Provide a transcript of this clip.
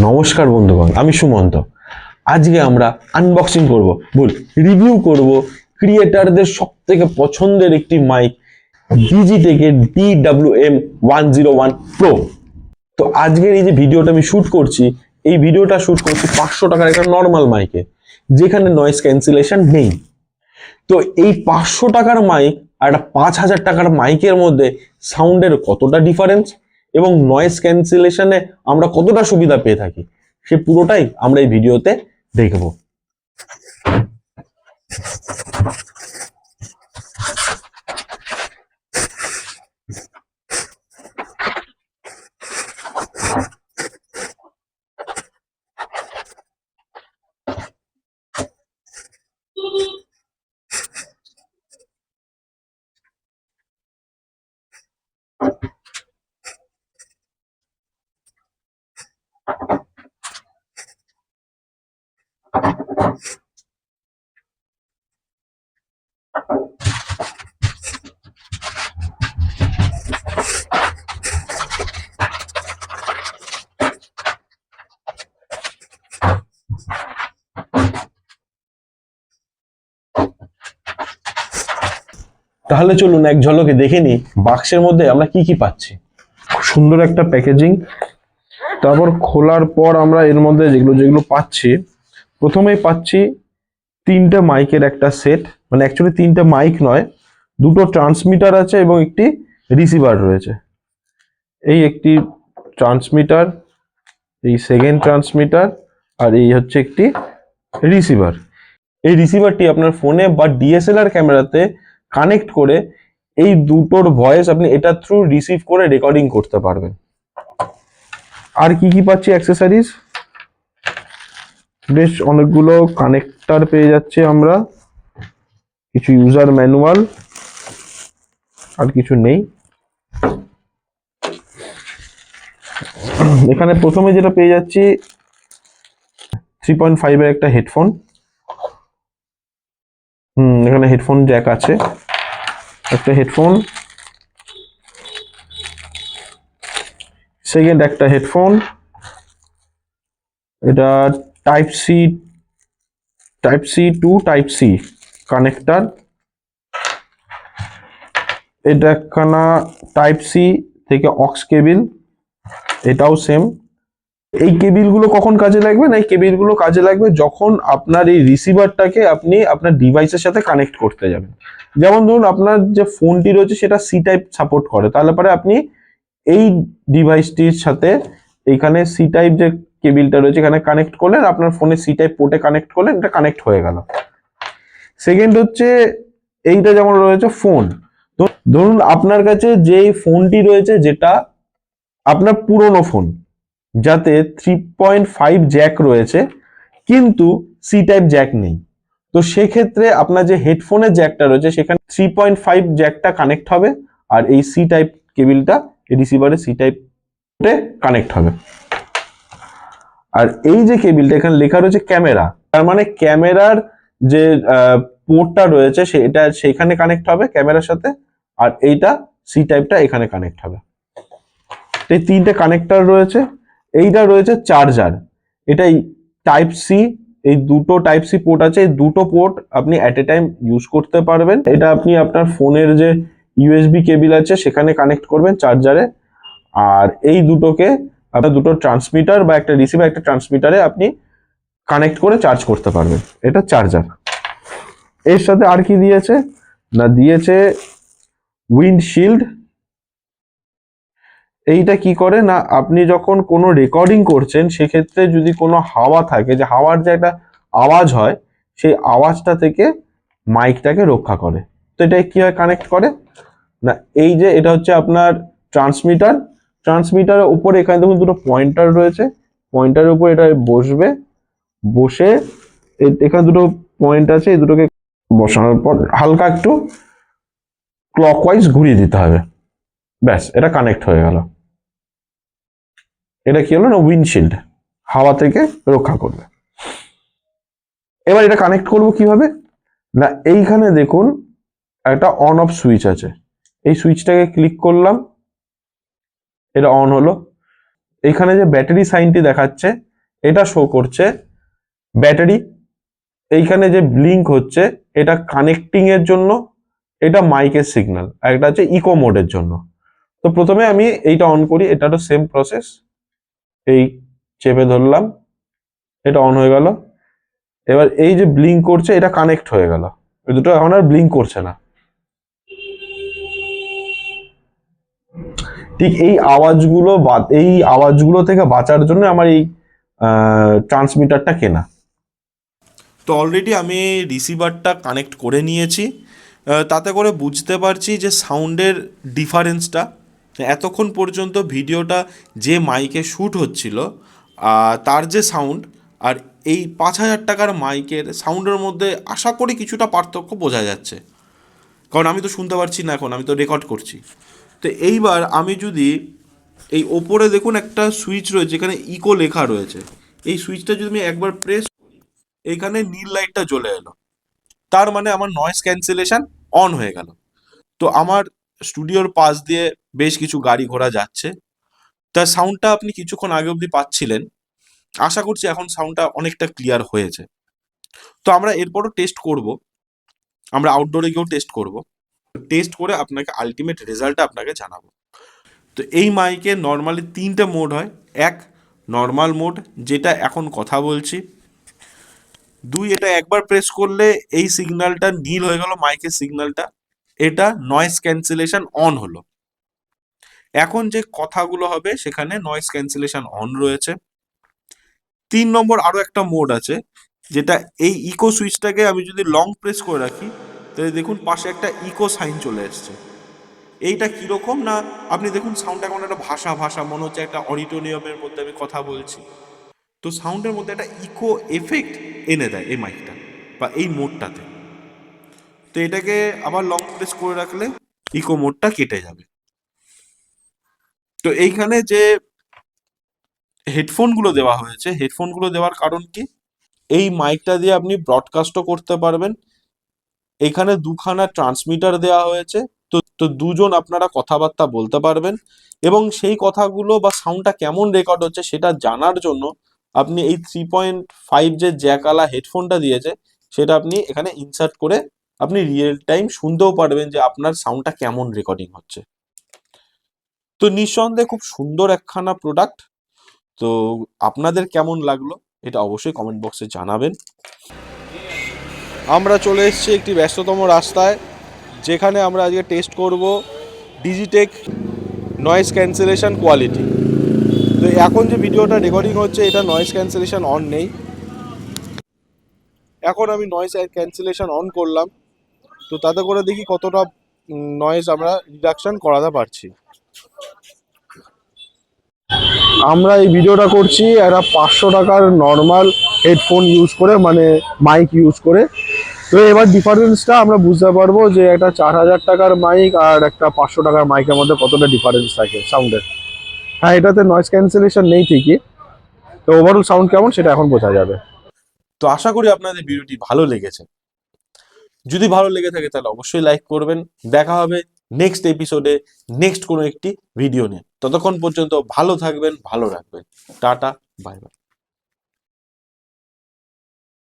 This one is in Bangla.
নমস্কার বন্ধুগণ, আমি সুমন্ত। আজকে আমরা আনবক্সিং করব, রিভিউ করব ক্রিয়েটারদের সবথেকে পছন্দের একটি মাইক, ডিজিটেকের DWM-101 প্রো। তো আজকের এই যে ভিডিওটা আমি শুট করছি, এই ভিডিওটা শুট করছি 500 টাকার একটা নর্মাল মাইকে, যেখানে নয়েজ ক্যান্সেলেশন নেই। তো এই 500 টাকার মাইক আর একটা 5000 টাকার মাইকের মধ্যে সাউন্ডের কতটা ডিফারেন্স এবং নয়েজ ক্যান্সেলেশনে আমরা কতটা সুবিধা পেয়ে থাকি, সে পুরোটাই আমরা এই ভিডিওতে দেখব। তাহলে চলুন এক ঝলকে দেখে নিই বাক্সের মধ্যে আমরা কি কি পাচ্ছি। সুন্দর একটা প্যাকেজিং। তারপর খোলার পর আমরা এর মধ্যে যেগুলো যেগুলো পাচ্ছি, প্রথমেই পাচ্ছি তিনটে মাইকের একটা সেট, মানে অ্যাকচুয়ালি তিনটে মাইক নয়, দুটো ট্রান্সমিটার আছে এবং একটি রিসিভার রয়েছে। এই একটি ট্রান্সমিটার, এই সেকেন্ড ট্রান্সমিটার, আর এই হচ্ছে একটি রিসিভার। এই রিসিভারটি আপনার ফোনে বা ডিএসএলআর ক্যামেরাতে কানেক্ট করে এই দুটোর ভয়েস আপনি এটা থ্রু রিসিভ করে রেকর্ডিং করতে পারবেন। আর কি কি পাচ্ছি অ্যাক্সেসরিজ, বেশ অনেকগুলো কানেক্টর পেয়ে যাচ্ছে আমরা, কিছু ইউজার ম্যানুয়াল, আর কিছু নেই। এখানে প্রথমে যেটা পেয়ে যাচ্ছি 3.5 এর একটা হেডফোন। এখানে হেডফোন জ্যাক আছে, একটা হেডফোন, সেকেন্ড একটা হেডফোন, এটা type C to type C connector, এটা একখানা টাইপ সি থেকে অক্স কেবিল, এটাও সেম। এই কেবিলগুলো কখন কাজে লাগবে না, এই কেবিলগুলো কাজে লাগবে যখন আপনার এই রিসিভারটাকে আপনি আপনার ডিভাইসের সাথে কানেক্ট করতে যাবেন। যেমন ধরুন আপনার যে ফোনটি রয়েছে সেটা সি টাইপ সাপোর্ট করে, তাহলে পরে আপনি এই ডিভাইসটির সাথে এইখানে সি টাইপ যে কেবিলটা রয়েছে এখানে কানেক্ট করলেন, আপনার ফোনে সি টাইপ পোর্টে কানেক্ট করলেন, এটা কানেক্ট হয়ে গেল। সেকেন্ড হচ্ছে এইটা যেমন রয়েছে ফোন, তো ধরুন আপনার কাছে যেই ফোনটি রয়েছে যেটা আপনার পুরনো ফোন, যাতে 3.5 জ্যাক রয়েছে কিন্তু সি টাইপ জ্যাক নেই, তো সেক্ষেত্রে আপনার যে হেডফোনের জ্যাকটা রয়েছে সেখানে 3.5 জ্যাকটা কানেক্ট হবে, আর এই সি টাইপ কেবিলটা রিসিভারের সি টাইপে কানেক্ট হবে। আর এই যে কেবিলটা এখানে লেখা রয়েছে ক্যামেরা, তার মানে ক্যামেরার যে পোর্টটা রয়েছে সেটা সেখানে কানেক্ট হবে ক্যামেরার সাথে, আর এইটা সি টাইপটা এখানে কানেক্ট হবে। এই তিনটে কানেক্টর রয়েছে। এইটা রয়েছে চার্জার, এটাই টাইপ সি, এই দুটো টাইপ সি পোর্ট আছে, এই দুটো পোর্ট আপনি অ্যাট এ টাইম ইউজ করতে পারবেন। এটা আপনি আপনার ফোনের যে ইউএসবি কেবিল আছে সেখানে কানেক্ট করবেন চার্জারে, আর এই দুটোকে আপনার দুটো ট্রান্সমিটার বা একটা রিসিভার একটা ট্রান্সমিটারে আপনি কানেক্ট করে চার্জ করতে পারবেন। এটা চার্জার। এর সাথে আর কি দিয়েছে না, দিয়েছে উইন্ডশিল্ড। এইটা কি করে না, আপনি যখন কোনো রেকর্ডিং করছেন সেক্ষেত্রে যদি কোনো হাওয়া থাকে, যে হাওয়ার যে একটা আওয়াজ হয় সেই আওয়াজটা থেকে মাইকটাকে রক্ষা করে। তো এটা কিভাবে কানেক্ট করে না, এই যে এটা হচ্ছে আপনার ট্রান্সমিটার, ট্রান্সমিটারের উপরে এখানে দেখুন দুটো পয়েন্টার রয়েছে, পয়েন্টারের উপর এটা বসবে, বসে এখানে দুটো পয়েন্ট আছে, এই দুটোকে বসানোর পর হালকা একটু ক্লকওয়াইজ ঘুরিয়ে দিতে হবে, ব্যাস এটা কানেক্ট হয়ে গেল। এটা কি হলো না, উইন্ডশিল্ড, হাওয়া থেকে রক্ষা করবে। এবার এটা কানেক্ট করব কিভাবে না, এইখানে দেখুন একটা অন অফ সুইচ আছে, এই সুইচটাকে ক্লিক করলাম, এটা অন হলো। এখানে যে ব্যাটারি সাইনটি দেখাচ্ছে এটা শো করছে ব্যাটারি। এইখানে যে ব্লিঙ্ক হচ্ছে এটা কানেক্টিং এর জন্য, এটা মাইকের সিগন্যাল, আর এটা হচ্ছে ইকো মোডের জন্য। তো প্রথমে আমি এইটা অন করি, এটা তো সেম প্রসেস, এই চেপে ধরলাম, এটা অন হয়ে গেল। এবার এই যে ব্লিঙ্ক করছে এটা কানেক্ট হয়ে গেল, এই দুটো এখন আর ব্লিঙ্ক করছে না। ঠিক এই আওয়াজগুলো থেকে বাঁচার জন্য আমার এই ট্রান্সমিটারটা কেনা। তো অলরেডি আমি রিসিভারটা কানেক্ট করে নিয়েছি, তাতে করে বুঝতে পারছি যে সাউন্ডের ডিফারেন্সটা। এতক্ষণ পর্যন্ত ভিডিওটা যে মাইকে শ্যুট হচ্ছিল তার যে সাউন্ড আর এই 5,000 টাকার মাইকের সাউন্ডের মধ্যে আশা করি কিছুটা পার্থক্য বোঝা যাচ্ছে, কারণ আমি তো শুনতে পারছি না, এখন আমি তো রেকর্ড করছি। তো এইবার আমি যদি এই ওপরে দেখুন একটা সুইচ রয়েছে, এখানে ইকো লেখা রয়েছে, এই সুইচটা যদি আমি একবার প্রেস, এইখানে নীল লাইটটা জ্বলে এলো, তার মানে আমার নয়েজ ক্যান্সেলেশন অন হয়ে গেল। তো আমার স্টুডিওর পাশ দিয়ে বেশ কিছু গাড়ি ঘোড়া যাচ্ছে, তার সাউন্ডটা আপনি কিছুক্ষণ আগে অবধি পাচ্ছিলেন। আশা করছি এখন সাউন্ডটা অনেকটা ক্লিয়ার হয়েছে। তো আমরা এরপরও টেস্ট করব, আমরা আউটডোরে গিয়েও টেস্ট করব, টেস্ট করে আপনাকে আলটিমেট রেজাল্টটা আপনাকে জানাবো। তো এই মাইকে নর্মালি 3টে মোড হয়। এক, নর্মাল মোড, যেটা এখন কথা বলছি। 2, এটা একবার প্রেস করলে এই সিগন্যালটা নীল হয়ে গেল, মাইকের সিগন্যালটা, এটা নয়েজ ক্যান্সেলেশন অন হলো। এখন যে কথাগুলো হবে সেখানে নয়েজ ক্যান্সেলেশন অন রয়েছে। 3 নম্বর আরো একটা মোড আছে, যেটা এই ইকো সুইচটাকে আমি যদি লং প্রেস করে রাখি, তাহলে দেখুন পাশে একটা ইকো সাইন চলে এসছে। এইটা কিরকম না, আপনি দেখুন সাউন্ডটা কেমন একটা ভাষা ভাষা মনে হচ্ছে, একটা অডিটোরিয়ামের মধ্যে আমি কথা বলছি। তো সাউন্ডের মধ্যে একটা ইকো এফেক্ট এনে দেয় এই মাইকটা বা এই মোডটাতে। তো এটাকে আবার লং প্রেস করে রাখলে ইকো মোডটা কেটে যাবে। তো এইখানে যে হেডফোনগুলো দেওয়া হয়েছে, হেডফোনগুলো দেওয়ার কারণ কি, এই মাইকটা দিয়ে আপনি ব্রডকাস্টও করতে পারবেন। এখানে দুখানা ট্রান্সমিটার দেওয়া হয়েছে, তো দুজন আপনারা কথাবার্তা বলতে পারবেন, এবং সেই কথাগুলো বা সাউন্ডটা কেমন রেকর্ড হচ্ছে সেটা জানার জন্য আপনি এই 3.5 যে জ্যাকওয়ালা হেডফোনটা দিয়েছে সেটা আপনি এখানে ইনসার্ট করে আপনি রিয়েল টাইম শুনতেও পারবেন যে আপনার সাউন্ডটা কেমন রেকর্ডিং হচ্ছে। তো নিঃসন্দেহে খুব সুন্দর একখানা প্রোডাক্ট। তো আপনাদের কেমন লাগলো এটা অবশ্যই কমেন্ট বক্সে জানাবেন। আমরা চলে এসেছি একটি ব্যস্ততম রাস্তায়, যেখানে আমরা আজকে টেস্ট করব ডিজিটেক নয়েজ ক্যান্সেলেশন কোয়ালিটি। তো এখন যে ভিডিওটা রেকর্ডিং হচ্ছে এটা নয়েজ ক্যান্সেলেশন অন নেই। এখন আমি নয়েজ ক্যান্সেলেশন অন করলাম, তো তাতে করে দেখি কতটা নয়েজ আমরা রিডাকশন করাতে পারছি। আমরা এই ভিডিওটা করছি একটা 500 টাকার নর্মাল হেডফোন ইউজ করে, মানে মাইক ইউজ করে। তো এবার ডিফারেন্সটা আমরা বুঝতে পারবো যে একটা 4,000 টাকার মাইক আর একটা 500 টাকার মাইকের মধ্যে কতটা ডিফারেন্স থাকে সাউন্ডের। হ্যাঁ, এটাতে নয়েজ ক্যান্সেলেশন নেই ঠিকই, তো ওভারঅল সাউন্ড কেমন সেটা এখন বোঝা যাবে। তো আশা করি আপনাদের ভিডিওটি ভালো লেগেছে। যদি ভালো লেগে থাকে তাহলে অবশ্যই লাইক করবেন। দেখা হবে নেক্সট এপিসোডে, নেক্সট কোনো একটি ভিডিও নিয়ে। ততক্ষণ পর্যন্ত ভালো থাকবেন, ভালো রাখবেন। Tata, bye bye.